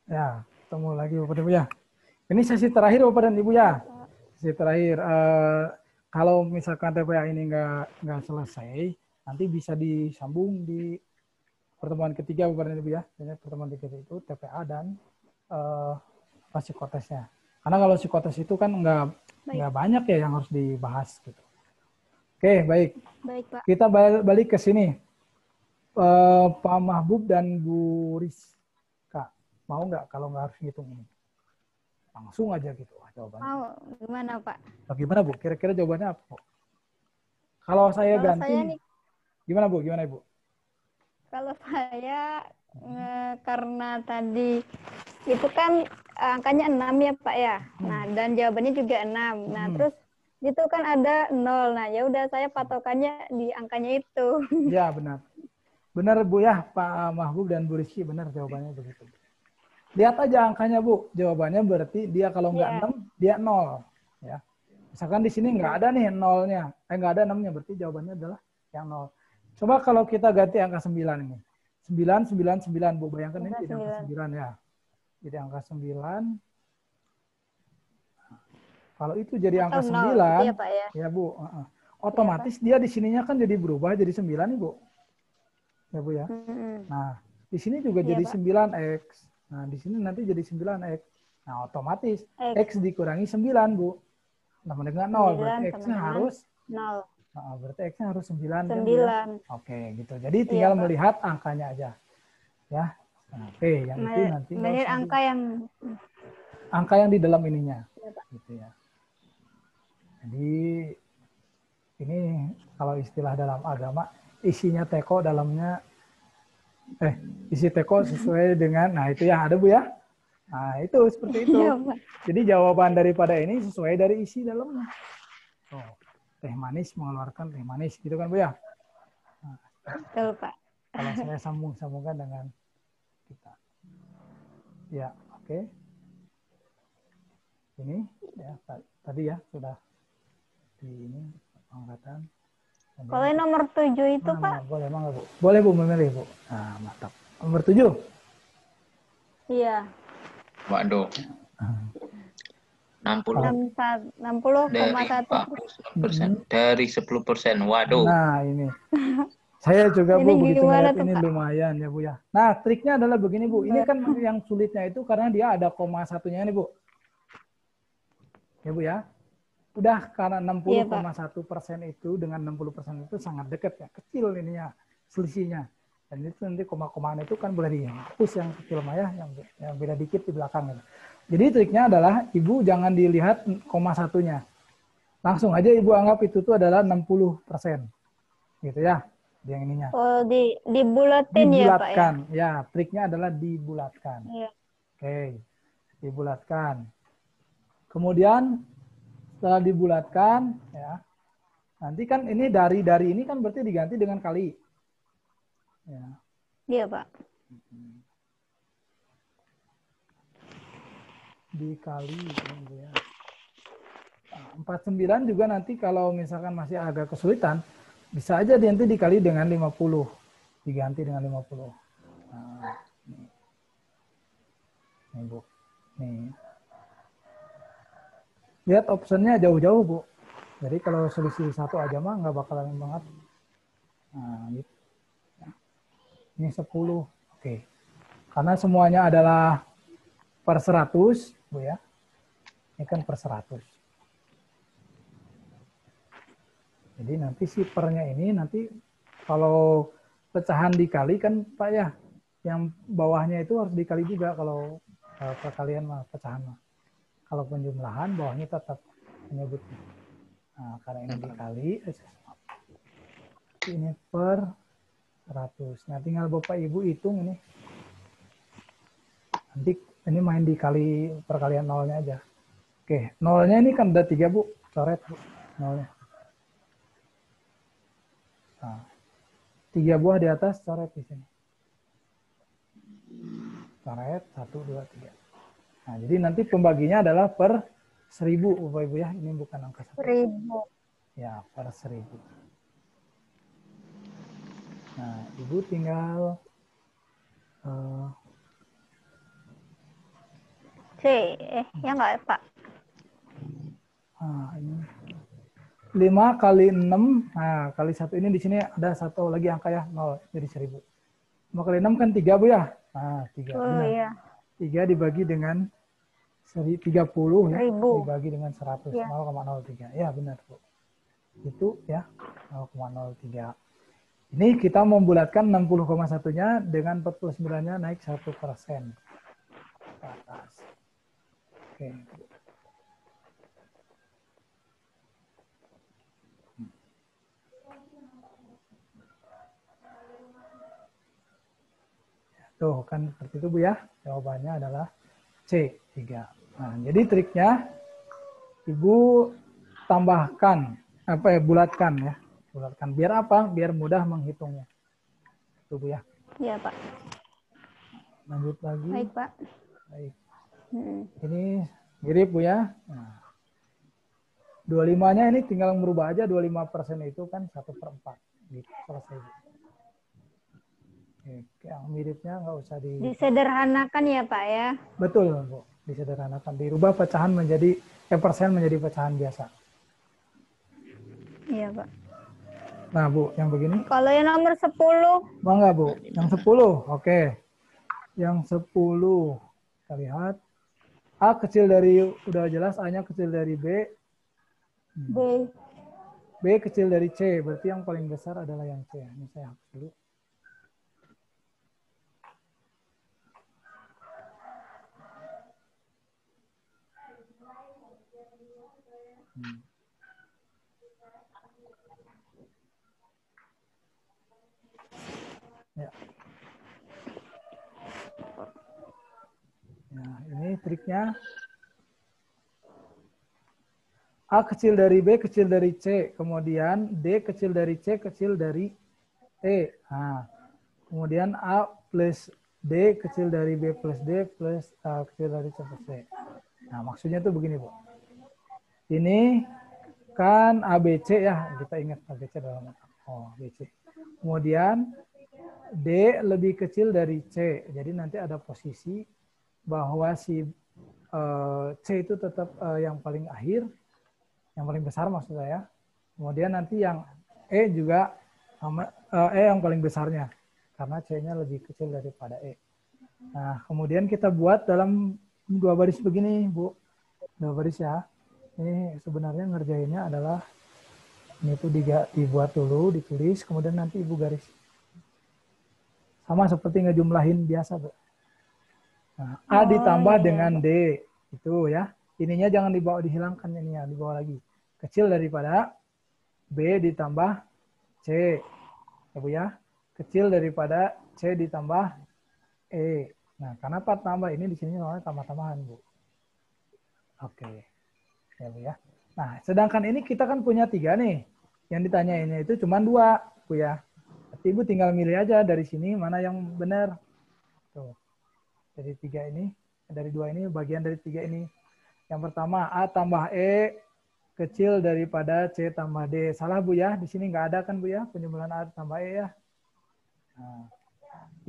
Ya, ketemu lagi Bapak dan Ibu ya. Ini sesi terakhir Bapak dan Ibu ya. Sesi terakhir. Kalau misalkan TPA ini nggak selesai, nanti bisa disambung di pertemuan ketiga Bapak dan Ibu ya. Jadi pertemuan ketiga itu TPA dan psikotesnya. Karena kalau psikotes itu kan nggak banyak ya yang harus dibahas gitu. Oke, baik. Baik, Pak. Kita balik ke sini. Pak Mahbub dan Bu Rizka, mau nggak kalau nggak harus ngitung ini? Langsung aja gitu jawabannya. Mau gimana, Pak? Bagaimana Bu? Kira-kira jawabannya apa Bu? Kalau saya Kalau ganti, saya nih, gimana Bu? Gimana Ibu? kalau saya karena tadi itu kan angkanya 6 ya, Pak ya. Nah, dan jawabannya juga 6. Nah, terus itu kan ada 0. Nah, ya udah saya patokannya di angkanya itu. Ya benar. Benar Bu ya, Pak Mahbub dan Bu Rizky, benar jawabannya begitu. Lihat aja angkanya Bu, jawabannya berarti dia kalau nggak Ya. 6, dia 0. Ya. Misalkan di sini nggak ada nih 0-nya, nggak ada 6-nya, berarti jawabannya adalah yang 0. Coba kalau kita ganti angka 9 ini. 9, 9, 9 Bu, bayangkan ini jadi angka 9 ya. Jadi angka 9. Kalau itu jadi Atau angka 0 gitu 9, ya, Pak ya. ya Bu, Iya, Pak. otomatis dia di sininya kan jadi berubah jadi 9 nih Bu. Ya Bu ya. Nah, di sini juga Iya, jadi Pak. 9X. Nah, di sini nanti jadi 9X. Nah, otomatis X X dikurangi 9 Bu. Sama dengan 0, berarti 9 sama X-nya dengan harus 0. berarti X-nya harus 9 kan Bu ya. 9. Oke, gitu. Jadi Iya, tinggal Pak. melihat angkanya aja. Ya. Nah, oke, yang itu nanti nggak Melihat usah angka yang angka yang di dalam ininya. iya, Pak. Gitu ya. Jadi ini kalau istilah dalam agama isinya teko dalamnya isi teko sesuai dengan nah itu yang ada Bu ya. Nah, itu seperti itu. Iya, Pak. Jadi jawaban daripada ini sesuai dari isi dalamnya. Oh, teh manis mengeluarkan teh manis gitu kan Bu ya. Nah, Betul, Pak. kalau saya sambungkan dengan kita. Ya, oke. Ini ya tadi ya sudah di ini angkatan. Kalau yang nomor 7 itu, Pak? Boleh, mangga Bu. Boleh Bu memilih Bu. Nah, mantap. Nomor 7. Iya. Waduh. 60 60,1%. dari 10%. Waduh. Nah, ini. Saya juga Bu Ini begitu gimana melihat tuh, ini Pak? lumayan ya Bu ya. Nah, triknya adalah begini Bu. Ini kan yang sulitnya itu karena dia ada koma satunya nih Bu. Ya Bu ya. Udah karena Iya, Pak. 60,1% itu dengan 60% itu sangat dekat ya. Kecil ininya selisihnya. Dan itu nanti koma-komaan itu kan boleh dihapus yang kecil mah ya, yang beda dikit di belakang. Gitu. Jadi triknya adalah Ibu jangan dilihat koma satunya. Langsung aja Ibu anggap itu tuh adalah 60%. Gitu ya. Yang ininya. Oh, dibulatin ya, Pak ya? Dibulatkan. Ya, triknya adalah dibulatkan. Iya. Oke. Dibulatkan. Kemudian setelah dibulatkan ya. Nanti kan ini dari ini kan berarti diganti dengan kali. Ya. Iya, Pak. Dikali ya. 49 juga nanti kalau misalkan masih agak kesulitan bisa aja nanti dikali dengan 50. Diganti dengan 50. Nah, nih Bu. Nih. Lihat optionnya jauh-jauh Bu. Jadi kalau selisih satu aja mah nggak bakalan banget. Nah, gitu. Ini 10. Oke. Karena semuanya adalah per 100, Bu ya. Ini kan per 100. Jadi nanti si pernya ini nanti kalau pecahan dikali kan Pak ya, yang bawahnya itu harus dikali juga kalau perkalian mah pecahan mah. Kalau penjumlahan bawahnya tetap menyebutnya. Nah, karena ini dikali, ini per 100. Nah, tinggal Bapak Ibu hitung ini. Nanti ini main dikali perkalian nolnya aja. Oke, nolnya ini kan ada 3 Bu, coret Bu, nolnya. Nah, 3 buah di atas coret di sini. Coret 1, 2, 3. Nah, jadi nanti pembaginya adalah per 1000 Bapak Ibu ya. Ini bukan angka 1. 1000. Ya, per 1000. Nah, Ibu tinggal Ya nggak, Pak? Nah, ini 5 kali 6, nah kali 1 ini di sini ada satu lagi angka ya, 0, jadi 1000. 5 kali 6 kan 3 Bu ya? Nah, 3. Oh Benar. iya. 3 dibagi dengan 30 ya, 1000. dibagi dengan 100, Ya. 0,03. Ya benar Bu. Itu ya, 0,03. Ini kita membulatkan 60,1-nya dengan 49-nya naik 1% ke atas. Oke. Tuh kan seperti itu Bu ya. Jawabannya adalah C, 3. Nah, jadi triknya Ibu tambahkan bulatkan ya. Bulatkan biar apa? Biar mudah menghitungnya. Tuh Bu ya. Iya, Pak. Lanjut lagi. Baik, Pak. Baik. Ini mirip Bu ya. Nah, 25-nya ini tinggal merubah aja 25% itu kan 1/4. Gitu, selesai Bu. Yang miripnya nggak usah disederhanakan ya Pak ya. Betul Bu, disederhanakan, dirubah pecahan menjadi persen menjadi pecahan biasa. Iya Pak. Nah Bu, yang begini. Kalau yang nomor 10. Bangga Bu, yang 10, oke. Yang 10, kita lihat. A kecil dari, udah jelas A-nya kecil dari B. B kecil dari C, berarti yang paling besar adalah yang C. Ini saya hapus dulu. Ya. Nah, ini triknya. A kecil dari B kecil dari C, kemudian D kecil dari C kecil dari E. Nah, kemudian A plus D kecil dari B plus D plus A kecil dari C plus D. Nah, maksudnya itu begini, Bu. Ini kan ABC ya, kita ingat ABC dalam ABC. Kemudian D lebih kecil dari C, jadi nanti ada posisi bahwa si C itu tetap yang paling akhir, yang paling besar maksud saya. Kemudian nanti yang E juga sama E yang paling besarnya, karena C-nya lebih kecil daripada E. Nah, kemudian kita buat dalam 2 baris begini, Bu. 2 baris ya. Ini sebenarnya ngerjainnya adalah ini tuh dibuat dulu, ditulis, kemudian nanti Ibu garis. Sama seperti ngejumlahin biasa, Bu. Nah, A ditambah dengan D, itu ya. Ininya jangan dibawa, dihilangkan ini ya, dibawa lagi. Kecil daripada B ditambah C, ya Bu ya. Kecil daripada C ditambah E. Nah, karena part tambah ini di sini namanya tambah-tambahan, Bu. Oke. Ya Bu ya. Nah, sedangkan ini kita kan punya 3 nih. Yang ditanyainnya itu cuma 2, Bu ya. Tapi Ibu tinggal milih aja dari sini mana yang benar. Tuh. Dari 3 ini, dari 2 ini, bagian dari 3 ini. Yang pertama, A tambah E kecil daripada C tambah D. Salah Bu ya, di sini nggak ada kan Bu ya, penjumlahan A tambah E ya. Nah,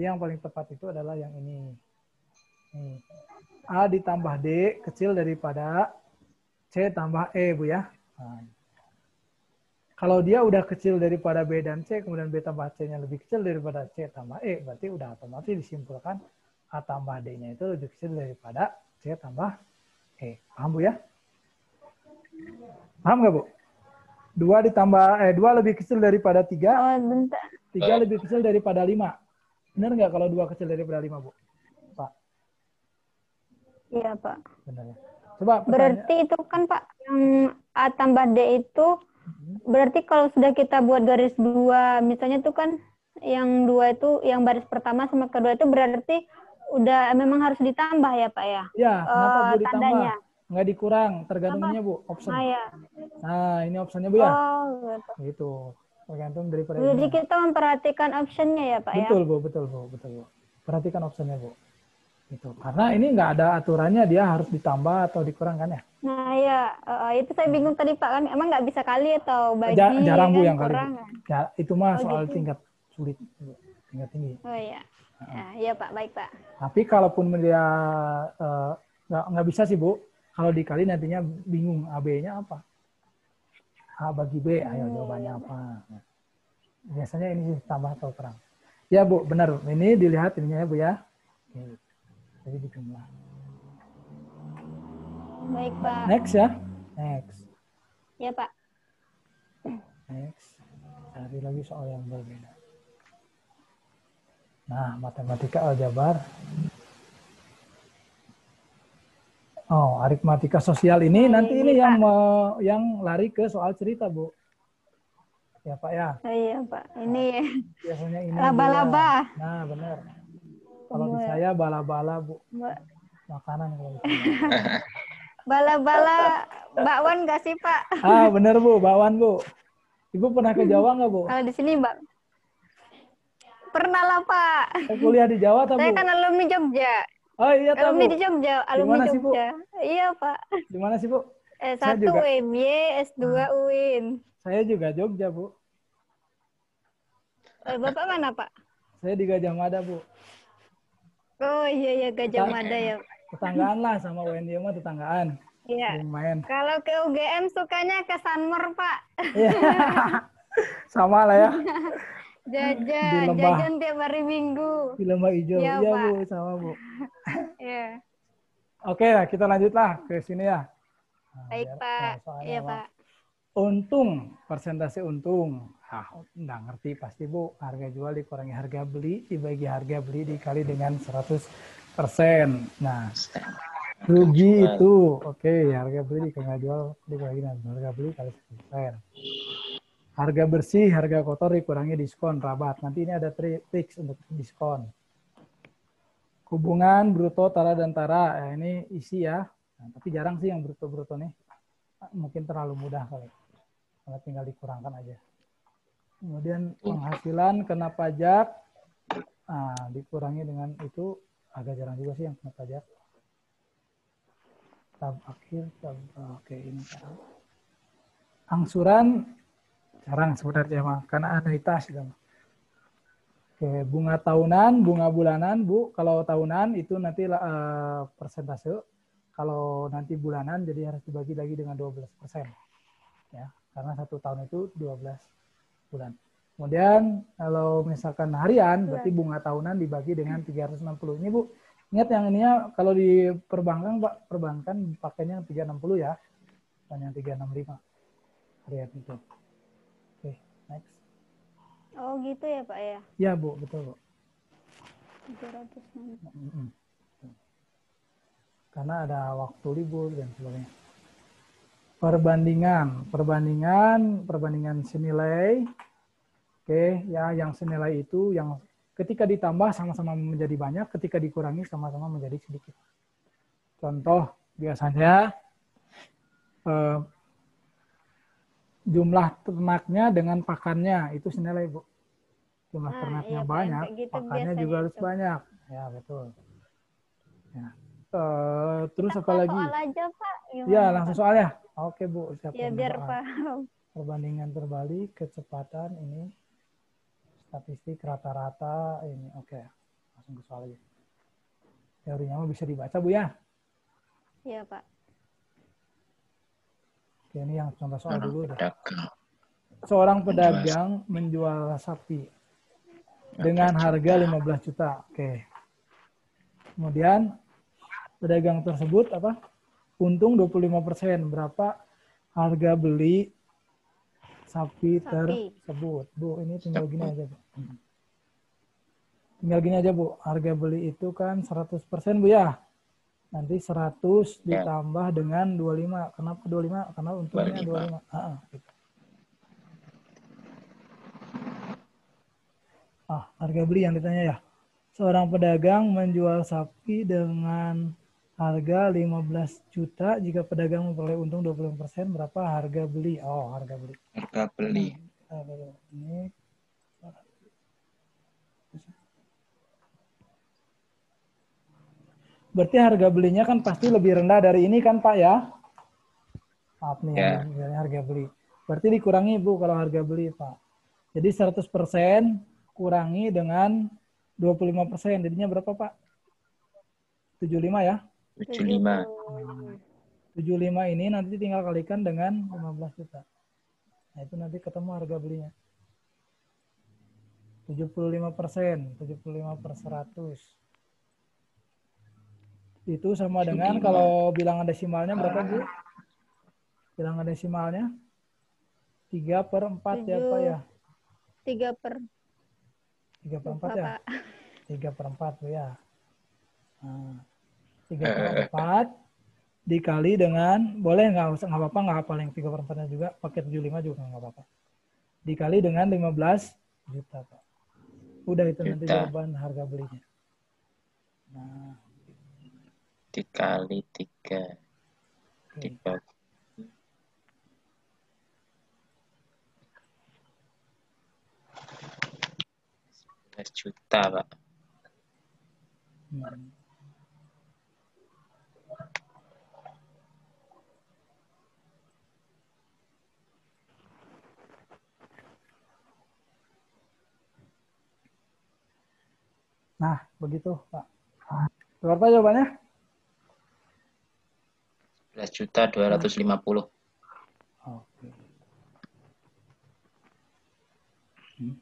yang paling tepat itu adalah yang ini. Nih. A ditambah D kecil daripada C tambah E Bu ya. Nah, kalau dia udah kecil daripada B dan C, kemudian B tambah C-nya lebih kecil daripada C tambah E, berarti udah otomatis disimpulkan A tambah D-nya itu lebih kecil daripada C tambah E. Paham Bu ya? Paham nggak Bu? 2 lebih kecil daripada 3. Oh, bentar. 3 lebih kecil daripada 5. Benar nggak kalau 2 kecil daripada 5, Bu? Pak. Iya, Pak. Benar ya. Coba berarti itu kan Pak, yang A tambah D itu berarti kalau sudah kita buat garis 2, misalnya itu kan yang 2 itu, yang baris pertama sama kedua itu berarti udah memang harus ditambah ya Pak ya? Iya, kenapa Bu ditambah? Tandanya. Nggak dikurang, tergantungnya Bu, option. Ya. Nah, ini optionnya Bu ya? Oh, gitu. Gitu. Tergantung daripada Jadi ini. kita memperhatikan optionnya ya Pak Betul, ya? Bu, betul Bu. Perhatikan optionnya Bu. Gitu. Karena ini nggak ada aturannya dia harus ditambah atau dikurangkan ya. Nah ya, itu saya bingung tadi Pak, kan emang nggak bisa kali atau bagi jarang Bu kan, yang kali. Ya, itu mah soal gitu. tingkat sulit, tingkat tinggi. Oh iya. Ya, iya Pak, baik Pak. Tapi kalaupun dia Nggak bisa sih, Bu. Kalau dikali nantinya bingung AB-nya apa. A bagi B, ayo jawabannya apa. Nah, biasanya ini tambah atau kurang. Ya, Bu, benar. Ini dilihat ininya ya, Bu ya. Oke. Jadi dijumlah. Baik, Pak. Next ya. Next. Ya, Pak. Next. Cari lagi soal yang berbeda. Nah, matematika aljabar. Oh, aritmatika sosial ini Nah, nanti ini, ini Pak. yang lari ke soal cerita, Bu. Ya, Pak ya. Oh, iya, Pak. Ini Biasanya ini laba-laba. Nah, benar. Kalau di saya bala-bala, Bu. Makanan kalau di saya. Bala-bala bakwan nggak sih, Pak? Ah, benar, Bu. Bakwan, Bu. Ibu pernah ke Jawa nggak, Bu? Kalau di sini, Mbak. Pernah lah, Pak. Kuliah di Jawa, tak, Saya Bu? kan alumni Jogja. Oh, iya, tak, Alumni Bu. di Jogja, Di alumni mana sih, Bu? Jogja. Iya, Pak. Di mana sih, Bu? Saya S1 juga. UMY, S2 UIN. Saya juga Jogja, Bu. Bapak mana, Pak? Saya di Gajah Mada, Bu. Oh, iya, Gajah Mada ya. Tetanggaan lah sama UNY mah tetanggaan. Iya. Sering main. Kalau ke UGM sukanya ke Sanmor, Pak. Iya. Sama lah ya. Jajan tiap hari Minggu. Di Lembah Hijau. Iya, Iya, Pak. Bu, sama, Bu. Iya. Oke, kita lanjutlah ke sini ya. Nah, Baik, Pak. Iya, Pak. Untung, persentase untung. Nggak ngerti pasti, Bu. Harga jual dikurangi harga beli, dibagi harga beli dikali dengan 100%. Nah, rugi itu, oke, harga beli dikali harga jual dibagi dengan harga beli kali 100%. Harga bersih, harga kotor dikurangi diskon, rabat. Nanti ini ada tricks untuk diskon. Hubungan bruto, tara, dan tara. Ini isi ya. Nah, tapi jarang sih yang bruto-bruto nih. Mungkin terlalu mudah kali. Kalau tinggal dikurangkan aja. Kemudian penghasilan kena pajak. Nah, dikurangi dengan itu. Agak jarang juga sih yang kena pajak. Tab akhir. Oke, ini. Angsuran. Jarang sebenarnya mah. Karena anuitas gitu. Oke, bunga tahunan, bunga bulanan, Bu. Kalau tahunan itu nanti persentase. Kalau nanti bulanan jadi harus dibagi lagi dengan 12%. Ya, karena 1 tahun itu 12 bulan. Kemudian kalau misalkan harian, berarti bunga tahunan dibagi dengan 360. Ini, Bu, ingat yang ininya kalau di perbankan, Pak, perbankan pakainya 360 ya. Dan yang 365 harian itu. Oke, next. Oh, gitu ya, Pak ya? Ya, Bu, betul, Bu. 360. Karena ada waktu libur dan sebagainya. Perbandingan senilai. Oke, ya, yang senilai itu yang ketika ditambah sama-sama menjadi banyak, ketika dikurangi sama-sama menjadi sedikit. Contoh, biasanya jumlah ternaknya dengan pakannya itu senilai, Bu. Jumlah ternaknya iya, banyak, gitu pakannya juga harus itu. banyak. Ya, betul. Ya. Terus Kita apa lagi? soal aja, Pak. Gimana, Ya, Pak? langsung soal ya. Oke, Bu. Siap. Ya, biar paham. Perbandingan terbalik, kecepatan ini, statistik rata-rata ini. Oke, langsung ke soal aja. Teorinya mah bisa dibaca, Bu ya. Iya, Pak. Oke, ini yang contoh soal dulu. Seorang pedagang menjual sapi dengan harga 15 juta. Oke. Kemudian pedagang tersebut untung 25%. Berapa harga beli sapi tersebut? Bu, ini tinggal gini aja, Bu. Tinggal gini aja, Bu. Harga beli itu kan 100%, Bu ya. Nanti 100 ditambah dengan 25. Kenapa 25? Karena untungnya 25. Gitu. Harga beli yang ditanya ya. Seorang pedagang menjual sapi dengan harga 15 juta. Jika pedagang memperoleh untung 25%, berapa harga beli? Oh, harga beli. Harga beli. Ini. Berarti harga belinya kan pasti lebih rendah dari ini kan, Pak ya? Maaf nih, harga beli. Berarti dikurangi, Bu, kalau harga beli, Pak. Jadi 100% kurangi dengan 25%. Jadinya berapa, Pak? 75 ya? 75. 75 ini nanti tinggal kalikan dengan 15 juta. Nah, itu nanti ketemu harga belinya. 75%, 75 per 100. Itu sama dengan 75. kalau bilangan desimalnya berapa, Bu? Bilangan desimalnya 3 per 4 ya, Pak ya? 3 per 3 per 4 lupa, ya? Pak. 3 per 4 Bu ya. Nah, 3 per 4 dikali dengan, boleh nggak apa-apa, nggak hafal yang 3 per 4-nya juga, pakai 75 juga nggak apa-apa. Dikali dengan 15 juta, Pak. Udah itu nanti Juta. jawaban harga belinya. Nah, Dikali 3. oke. 3. 11 juta, Pak. Hmm. Nah, begitu, Pak. Berapa jawabannya? 11 juta 250. Oke. Hmm.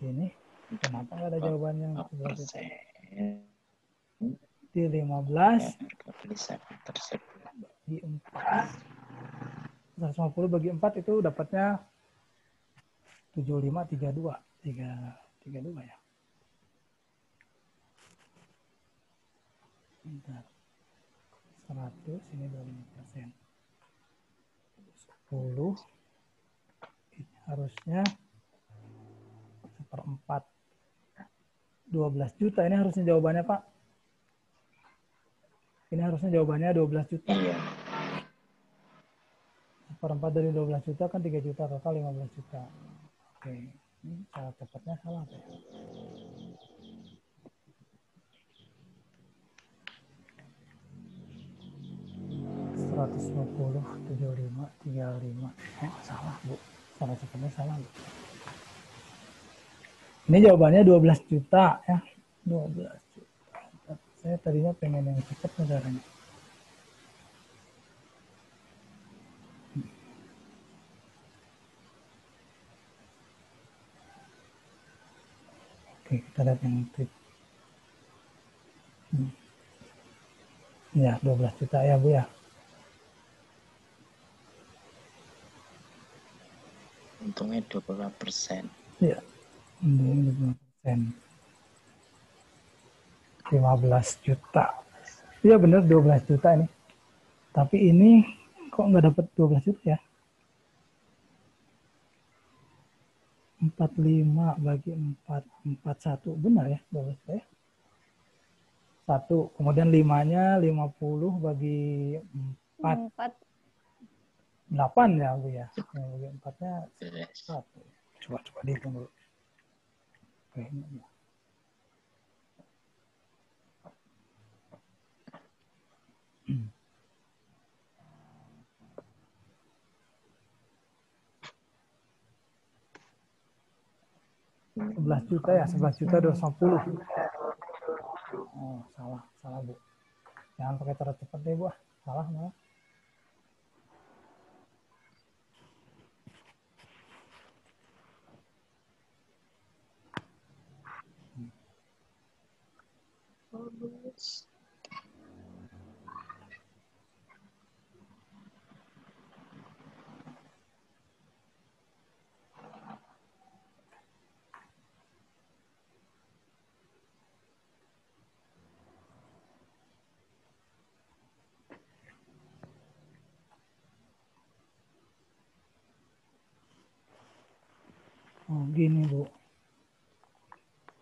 Sini, kenapa nggak ada jawabannya yang 11 juta? Di 15 Harga beli sapi tersebut. di 4. 150 bagi 4 itu dapatnya 7532. 32 ya. Bentar. 100 ini 25%. 10 ini harusnya seperempat 12 juta. Ini harusnya jawabannya, Pak. Ini harusnya jawabannya 12 juta. Iya. Seperempat dari 12 juta kan 3 juta, total 15 juta. Oke, ini cara cepatnya salah, Pak. Seratus 75, 35. Oh, salah, Bu. Cara cepatnya salah, Bu. Ini jawabannya 12 juta ya. 12 juta. Saya tadinya pengen yang cepat negaranya. Oke, kita lihat yang trik. Ya, 12 juta ya, Bu ya. Untungnya 20%. Iya. Ini 20%. 15 juta. Iya benar 12 juta ini. Tapi ini kok nggak dapat 12 juta ya? 45 bagi 4, 41. Benar ya 12 juta ya? 1. Kemudian 5-nya 50 bagi 4. 8 ya, Bu ya. Yang bagi 4-nya 1. Coba dihitung dulu. Oke, ini. 11 juta ya, 11 juta 250. Oh, salah Bu. Jangan pakai cara cepat deh, Bu. Salah malah. Oh, gini, Bu.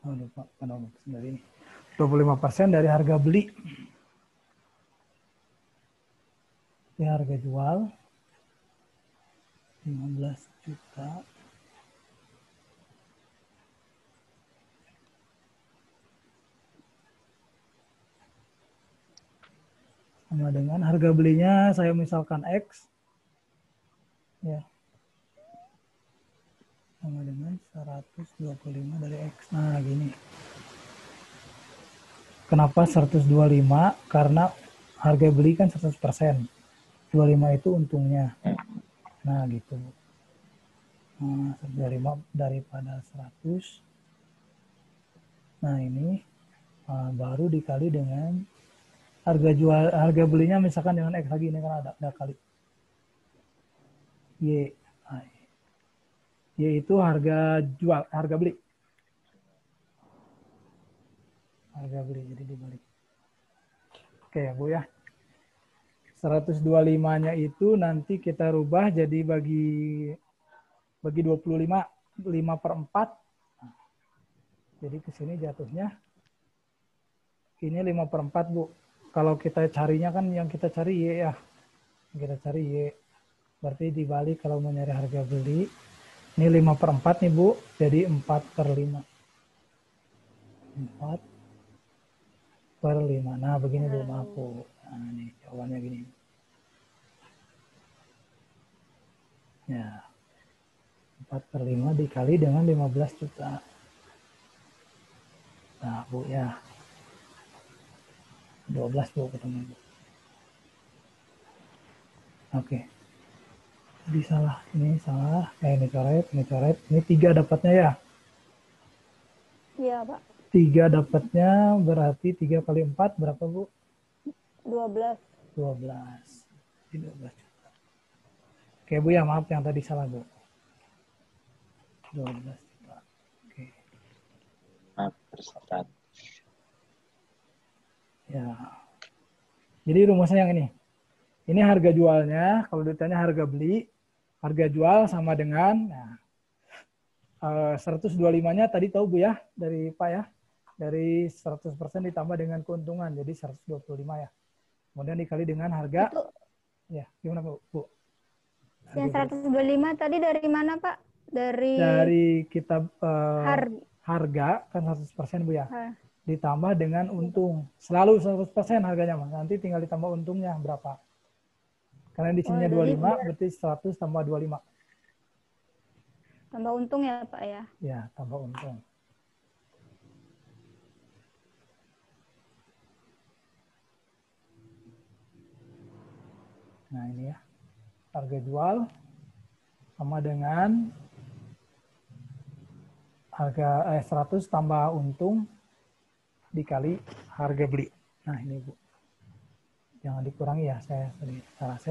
Oh, lupa, dari ini. 25% dari harga beli. Ini harga jual 15 juta. Sama dengan harga belinya saya misalkan X. Ya. sama dengan 125 dari X. Nah, gini. Kenapa 125? Karena harga beli kan 100%. 25 itu untungnya. Nah, gitu. Nah, 125 daripada 100. Nah, ini baru dikali dengan harga belinya misalkan dengan X lagi, ini kan ada kali. Y. Nah, yaitu harga jual, harga beli. Harga beli, jadi dibalik. Oke ya Bu ya. 125-nya itu nanti kita rubah jadi bagi 25, 5/4. Jadi ke sini jatuhnya ini 5/4 Bu. Kalau kita carinya kan yang kita cari Y ya. Yang kita cari Y. Berarti dibalik kalau mau nyari harga beli. Ini 5/4 nih Bu. Jadi 4/5. 4/5. Nah begini Bu, maaf Bu. Nah ini jawabannya gini. Ya. 4/5 dikali dengan 15 juta. Nah Bu ya. 12 Bu ketemu Bu. Oke. Jadi salah. Ini salah. Ini coret. Ini 3 dapatnya ya. Iya, Pak. 3 dapatnya berarti 3 kali 4 berapa Bu? 12. 12. Jadi 12 juta. Oke Bu ya, maaf yang tadi salah Bu. 12 juta. Oke. 5/100. Ya. Jadi rumusnya yang ini. Ini harga jualnya, kalau ditanya harga beli, harga jual sama dengan, nah, 125-nya tadi tahu Bu ya, dari Pak ya, dari 100% ditambah dengan keuntungan, jadi 125 ya. Kemudian dikali dengan harga, Itu ya gimana Bu? yang 125 tadi dari mana, Pak? Dari kita harga. harga, kan 100% Bu ya. Har- Ditambah dengan untung. Selalu 100% harganya, Mas. Nanti tinggal ditambah untungnya berapa. Karena di sininya 25, berarti 100 tambah 25. Tambah untung ya, Pak ya? Ya, tambah untung. Nah, ini ya. Harga jual sama dengan harga 100 tambah untung dikali harga beli. Nah, ini Bu. Jangan dikurangi ya, saya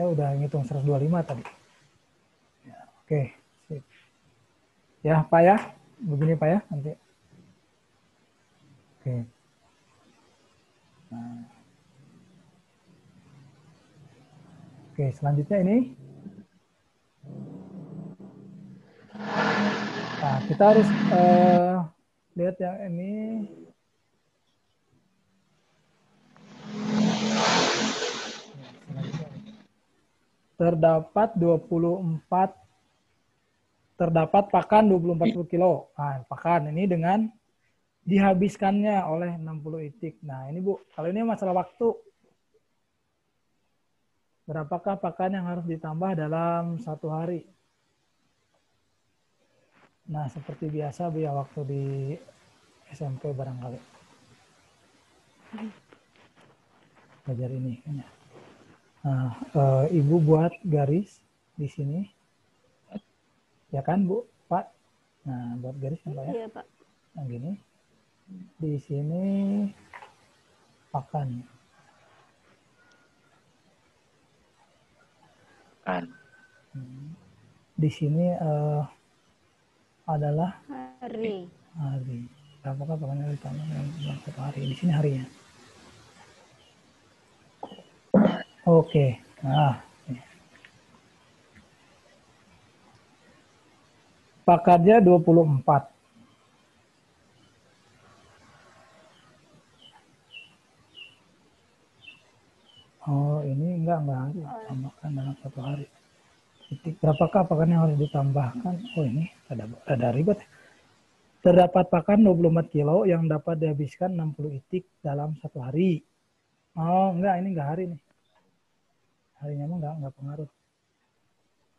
udah ngitung 125 tadi. Ya, oke, sip. Ya, Pak ya. Begini Pak ya, nanti. Oke. Nah. Oke, selanjutnya ini. Nah, kita harus lihat yang ini. Terdapat pakan 40 kilo. Nah, pakan ini dengan dihabiskannya oleh 60 itik. Nah, ini Bu, kalau ini masalah waktu. Berapakah pakan yang harus ditambah dalam 1 hari? Nah, seperti biasa Bu ya, waktu di SMP barangkali. Belajar ini. Nah, Ibu buat garis di sini. Ya kan Bu, Pak? Nah, buat garis kan Pak ya? Iya, Pak. Nah, gini. Di sini pakan. Di sini adalah hari. Apakah pakannya ditambah dalam 1 hari? Di sini harinya. Oke. Nah, pakannya 24. Oh, ini enggak tambahkan dalam 1 hari. Berapakah pakan yang harus ditambahkan? Oh, ini ada ribet. Terdapat pakan 24 kilo yang dapat dihabiskan 60 itik dalam 1 hari. Oh, enggak, ini enggak hari nih. Harinya mah enggak pengaruh.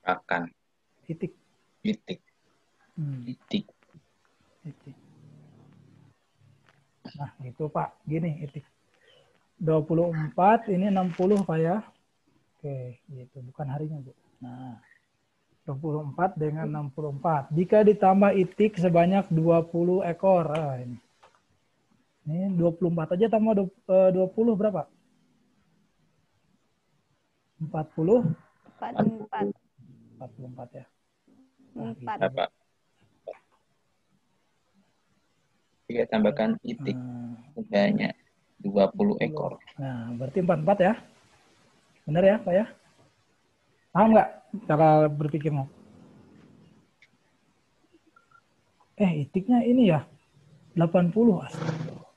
Pakan. Itik. Itik. Itik. Nah, gitu Pak. Gini itik. 24, ini 60 Pak ya. Oke, gitu. Bukan harinya, Bu. Nah, 24 dengan 64. Jika ditambah itik sebanyak 20 ekor. Ah, ini. Ini 24 aja tambah 20 berapa? 40? 44. 44 ya. Nah, 4. gitu. Apa? Jika tambahkan itik sebanyak 20 ekor. Nah, berarti 44 ya. Benar ya, Pak ya? Paham nggak cara berpikirnya? Itiknya ini ya, 80. Astagfirullah.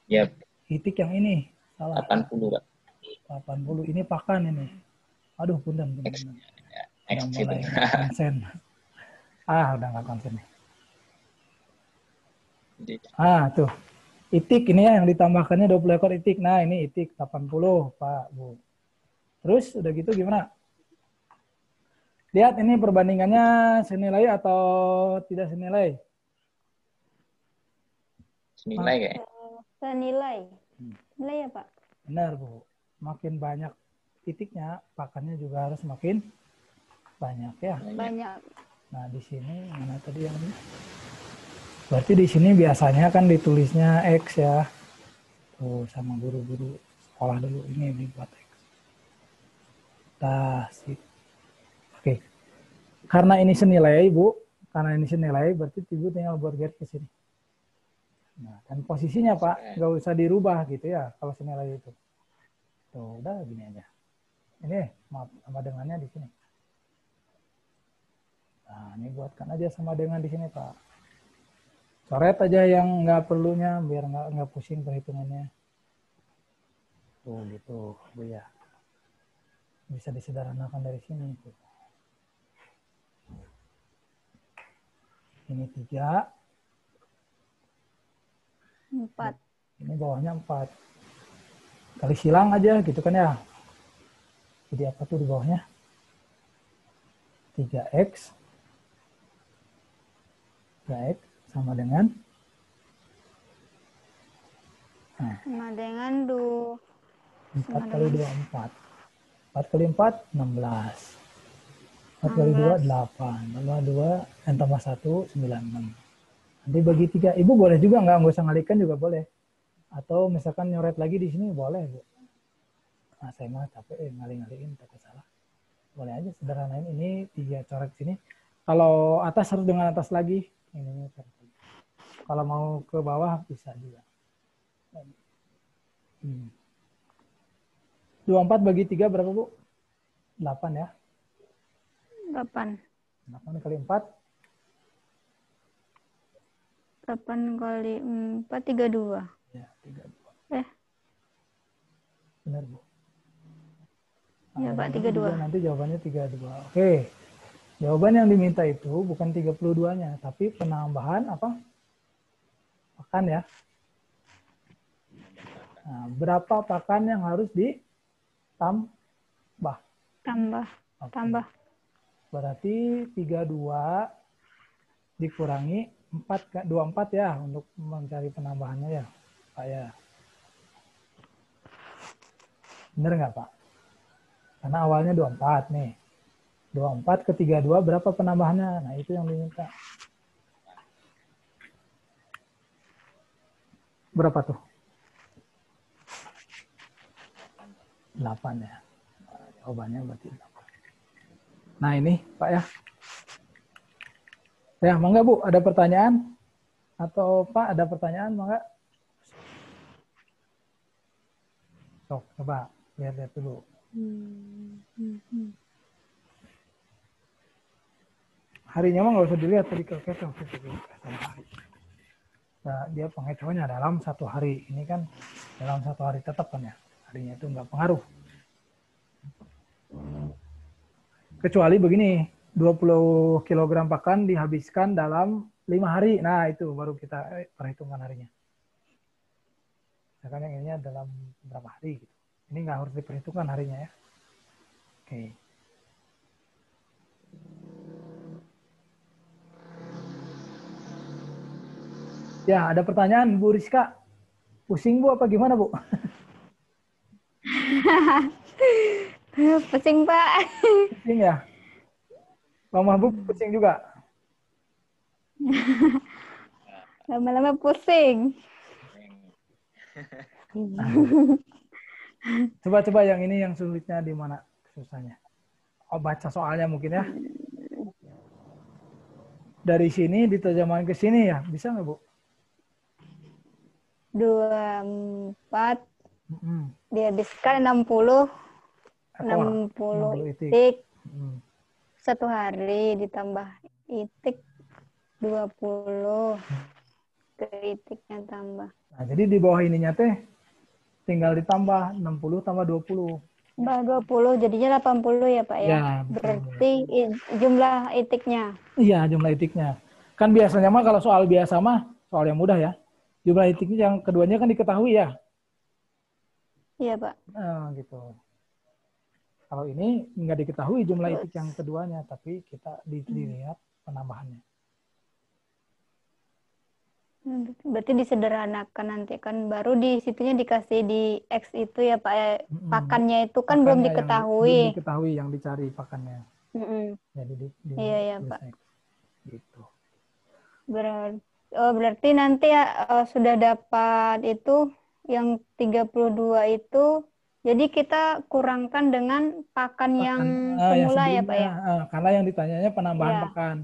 Ya, Itik yang ini, salah. 80, Pak. 80, ini pakan ini. Aduh, punten. X Udah itu. mulai nggak konsen. Udah nggak konsen nih. Tuh. Itik ini ya yang ditambahkannya 20 ekor itik. Nah, ini itik 80, Pak, Bu. Terus udah gitu gimana? Lihat ini perbandingannya senilai atau tidak senilai? Senilai kayak. Senilai. Senilai ya, Pak? Benar, Bu. Makin banyak titiknya, pakannya juga harus makin banyak ya. Banyak. Nah, di sini mana tadi yang ini? Berarti di sini biasanya kan ditulisnya X ya. Tuh sama guru-guru sekolah dulu ini dibuat X. Sip. Oke. Karena ini senilai, Bu. Karena ini senilai, berarti Ibu tinggal buat garis ke sini. Nah, kan posisinya, Pak, nggak usah dirubah gitu ya kalau senilai itu. Tuh, udah gini aja. Ini maaf, sama dengannya di sini. Nah, ini buatkan aja sama dengan di sini, Pak. Coret aja yang nggak perlunya biar nggak pusing perhitungannya. Tuh gitu, Bu ya. Bisa disederhanakan dari sini. Tuh. Ini 3. 4. Ini bawahnya 4. Kali silang aja gitu kan ya. Jadi apa tuh di bawahnya? 3X. 3X sama dengan? Sama dengan 4 kali 2, 4. 4 kali 4, 16. 4 kali 2, 8. Tambah 2, tambah 1, 96. Nanti bagi 3. Ibu boleh juga nggak usah ngalikan juga boleh. Atau misalkan nyoret lagi di sini boleh, Bu. Nah, saya mah capek ngali-ngaliin, takut salah. Boleh aja sederhanain ini 3 coret sini. Kalau atas harus dengan atas lagi. Ini kalau mau ke bawah bisa juga. 24 bagi 3 berapa, Bu? 8 ya. 8. 8 kali 4. 8 kali 4, 32. Ya, 32. Benar, Bu. Ya, Pak, 32. Nanti jawabannya 32. Oke. Jawaban yang diminta itu bukan 32-nya, tapi penambahan apa? Pakan ya. Nah, berapa pakan yang harus ditambah? Tambah. Oke. Tambah. Berarti 32 dikurangi 24 ya untuk mencari penambahannya ya, Pak ya. Bener nggak, Pak? Karena awalnya 24 nih. 24 ke 32 berapa penambahannya? Nah, itu yang diminta. Berapa tuh? 8 ya. Nah, jawabannya berarti 8. Nah, ini, Pak ya. Ya, mangga Bu, ada pertanyaan? Atau Pak, ada pertanyaan, mangga? Sok, coba lihat-lihat dulu. Harinya mah nggak usah dilihat tadi kekecoh. Nah, dia pengecohnya dalam 1 hari. Ini kan dalam 1 hari tetap kan ya. Harinya itu nggak pengaruh. Kecuali begini, 20 kg pakan dihabiskan dalam 5 hari. Nah, itu baru kita perhitungkan harinya. Misalkan yang ini dalam berapa hari gitu. Ini nggak harus diperhitungkan harinya ya. Oke. Ya, ada pertanyaan Bu Rizka. Pusing Bu apa gimana Bu? Pusing, Pak. Pusing ya? Mama Bu pusing juga? Lama-lama pusing. Coba-coba yang ini yang sulitnya di mana susahnya? Oh, baca soalnya mungkin ya. Dari sini diterjemahkan ke sini ya, bisa nggak Bu? 24 Mm-mm. dihabiskan 60 Ekor, 60 itik. itik Mm. satu hari ditambah itik 20 ke itiknya tambah. Nah, jadi di bawah ininya teh tinggal ditambah 60 tambah 20. Tambah 20 jadinya 80 ya Pak ya. Ya, betul. Berarti jumlah itiknya. Iya, jumlah itiknya. Kan biasanya mah kalau soal biasa mah soal yang mudah ya. Jumlah itiknya yang keduanya kan diketahui ya. Iya Pak. Nah, gitu. Kalau ini nggak diketahui jumlah itik yang keduanya, tapi kita dilihat penambahannya. Berarti disederhanakan nanti kan baru di situnya dikasih di X itu ya Pak ya. Pakannya itu kan belum Pakannya diketahui. belum diketahui yang dicari pakannya. Jadi Iya ya Pak. Gitu. Berarti nanti ya sudah dapat itu yang 32 itu. Jadi kita kurangkan dengan pakan yang semula ya Pak ya. Karena yang ditanyanya penambahan Ya. pakan.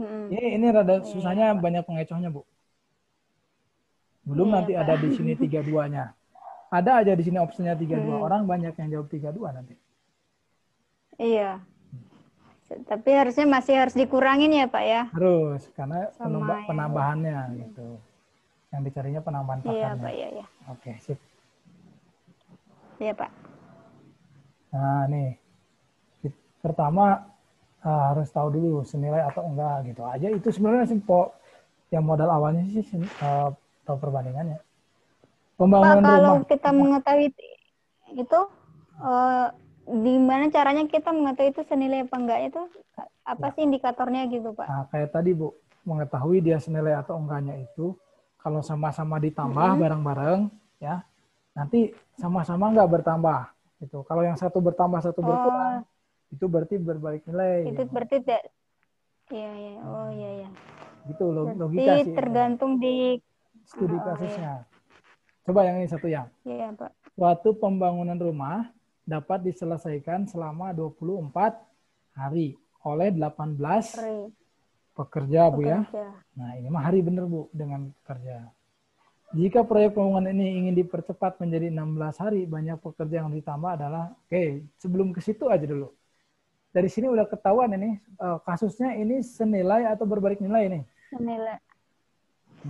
Ini rada susahnya banyak pengecohnya Bu. Belum nanti ada di sini 32-nya. Ada aja di sini opsinya 32 orang, banyak yang jawab 32 nanti. Iya. Tapi harusnya masih harus dikurangin ya Pak ya. Harus, karena penambahannya gitu. Yang dicarinya penambahan pakannya. Iya Pak, iya. Oke, sip. Iya Pak. Nah nih, pertama harus tahu dulu senilai atau enggak gitu aja. Itu sebenarnya simpel. Yang modal awalnya sih tahu perbandingannya. Pembangunan Pak, kalau rumah. kita mengetahui itu gimana caranya kita mengetahui itu senilai apa enggak itu? Apa sih indikatornya gitu Pak? Nah, kayak tadi Bu, mengetahui dia senilai atau enggaknya itu kalau sama-sama ditambah bareng-bareng ya, nanti sama-sama enggak bertambah gitu. Kalau yang satu bertambah satu berkurang, itu berarti berbalik nilai. Itu berarti tidak. Iya. Oh iya. Gitu logika sih. Tergantung di studi kasusnya. Coba yang ini satu yang. Iya, Pak. Suatu pembangunan rumah dapat diselesaikan selama 24 hari oleh 18 pekerja, Bu ya. Nah, ini mah hari bener Bu dengan pekerja. Jika proyek pembangunan ini ingin dipercepat menjadi 16 hari, banyak pekerja yang ditambah adalah, sebelum ke situ aja dulu. Dari sini udah ketahuan ini, kasusnya ini senilai atau berbalik nilai ini?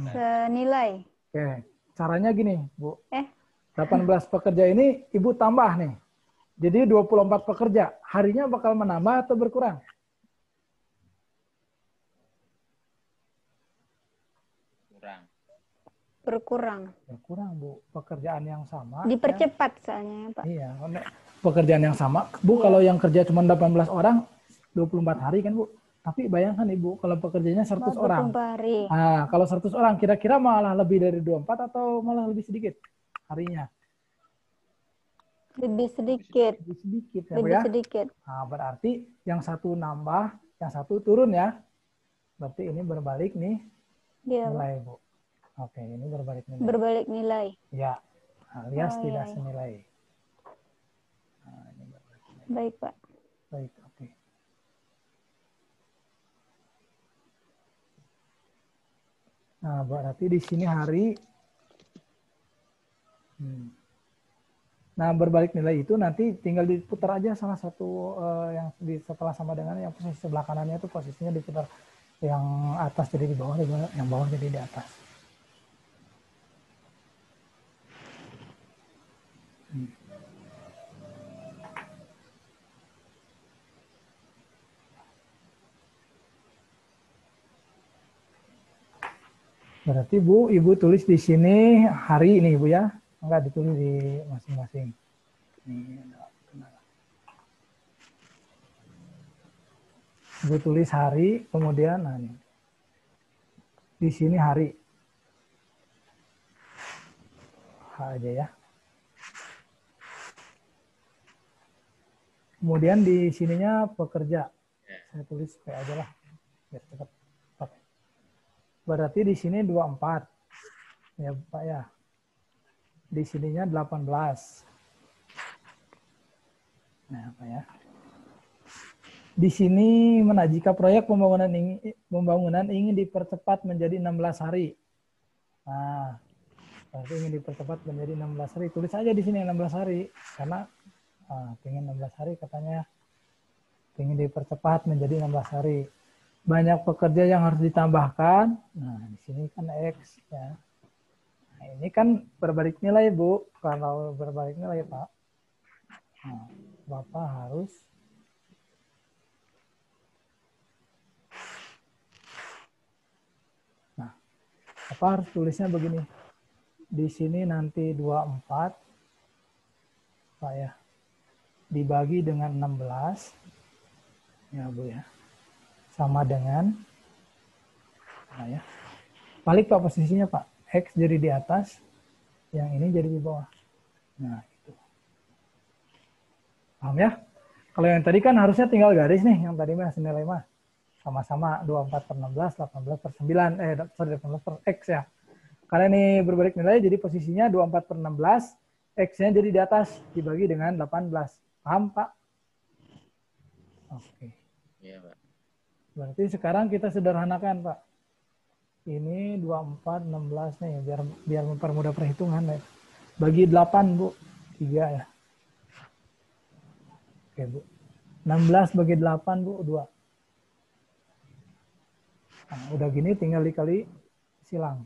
Senilai. Oke, caranya gini, Bu. 18 pekerja ini Ibu tambah nih. Jadi 24 pekerja, harinya bakal menambah atau berkurang? Berkurang, Bu. Pekerjaan yang sama. Dipercepat soalnya, Pak. Iya, pekerjaan yang sama. Bu, kalau yang kerja cuma 18 orang, 24 hari kan, Bu. Tapi bayangkan Ibu, kalau pekerjanya 100 orang. Hari. Nah, kalau 100 orang, kira-kira malah lebih dari 24 atau malah lebih sedikit harinya? Lebih sedikit. Lebih sedikit. Nah, berarti yang satu nambah, yang satu turun ya. Berarti ini berbalik nih nilai, Bu. Oke, ini berbalik nilai. Berbalik nilai. Ya, alias tidak senilai. Nah, ini berbalik nilai. Baik, Pak. Baik, oke. Nah, berarti di sini hari. Nah, berbalik nilai itu nanti tinggal diputar aja salah satu yang setelah sama dengan yang posisi sebelah kanannya itu posisinya diputar. Yang atas jadi di bawah, yang bawah jadi di atas. Berarti Bu, Ibu tulis di sini hari ini Bu ya. Enggak ditulis di masing-masing. Ibu tulis hari, kemudian di sini hari. aja ya. Kemudian di sininya pekerja. Saya tulis P aja lah. Biar cepat. Oke. Berarti di sini 24. Ya Pak ya. Di sininya 18. Nah, apa ya? Di sini mana jika proyek pembangunan ingin dipercepat menjadi 16 hari. Nah, berarti ingin dipercepat menjadi 16 hari. Tulis aja di sini 16 hari karena pengen 16 hari katanya ingin dipercepat menjadi 16 hari. Banyak pekerja yang harus ditambahkan. Nah, di sini kan X ya. Nah, ini kan berbalik nilai, Bu. Kalau berbalik nilai, Pak. Nah, Bapak harus apa harus tulisnya begini. Di sini nanti 24 Pak ya. Dibagi dengan 16 ya, Bu ya. Sama dengan nah ya. Balik Pak posisinya, Pak. X jadi di atas, yang ini jadi di bawah. Nah, itu. Paham ya? Kalau yang tadi kan harusnya tinggal garis nih, yang tadi mah senilai mah. Sama-sama 24 per 16, 18 per 9, 18 per X ya. Karena ini berbalik nilai, jadi posisinya 24 per 16, X-nya jadi di atas, dibagi dengan 18. Paham, Pak? Oke. Iya, Pak. Berarti sekarang kita sederhanakan, Pak. Ini 24, 16 nih, biar mempermudah perhitungan. Ya. Bagi 8, Bu. 3 ya. Oke, Bu. 16 bagi 8, Bu. 2. Nah, udah gini tinggal dikali silang.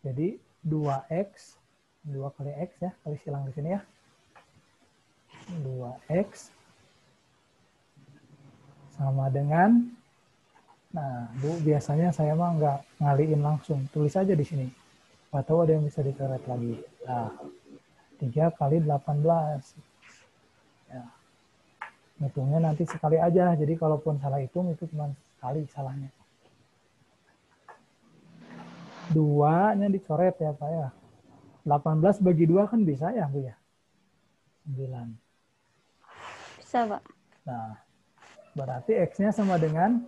Jadi 2X, 2 kali X ya, kali silang di sini ya. 2X sama dengan, nah Bu, biasanya saya mah nggak ngaliin langsung, tulis aja di sini. Atau ada yang bisa dicoret lagi. Nah, 3 kali 18. Ya. Hitungnya nanti sekali aja, jadi kalaupun salah hitung itu cuma sekali salahnya. 2-nya dicoret ya Pak ya. 18 bagi 2 kan bisa ya Bu ya? 9. Bisa, Pak. Nah, berarti X-nya sama dengan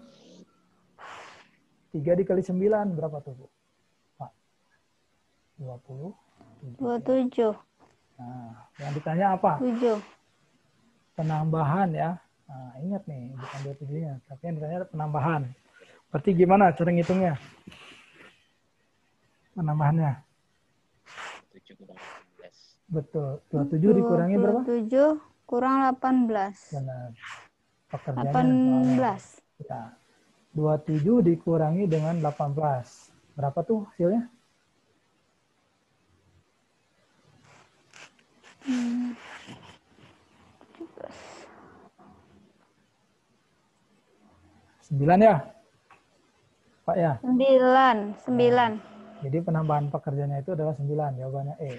3 dikali 9. Berapa tuh Bu? Pak? 20. 27. Nah, yang ditanya apa? 7. Penambahan ya. Nah, ingat nih, bukan 27-nya. Tapi yang ditanya penambahan. Berarti gimana cara ngitungnya? Penambahannya. 7 kurang 18. Betul. 27 dikurangi berapa? 27 kurang 18. Benar. Pekerjaannya. 18. Ya. 27 dikurangi dengan 18. Berapa tuh hasilnya? Hmm. 9 ya? Pak ya? 9. Jadi penambahan pekerjaannya itu adalah 9. Jawabannya E.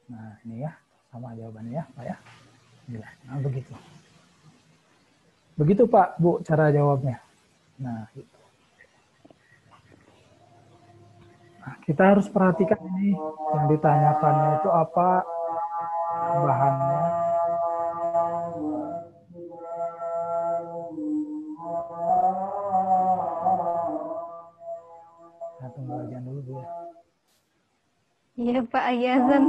Nah, ini ya. Sama jawabannya ya, Pak ya. Nah, begitu. Begitu Pak, Bu, cara jawabnya. Nah, gitu. Nah, kita harus perhatikan ini yang ditanyakannya itu apa bahannya. Nah, tunggu aja dulu Bu ya. Iya Pak, azan.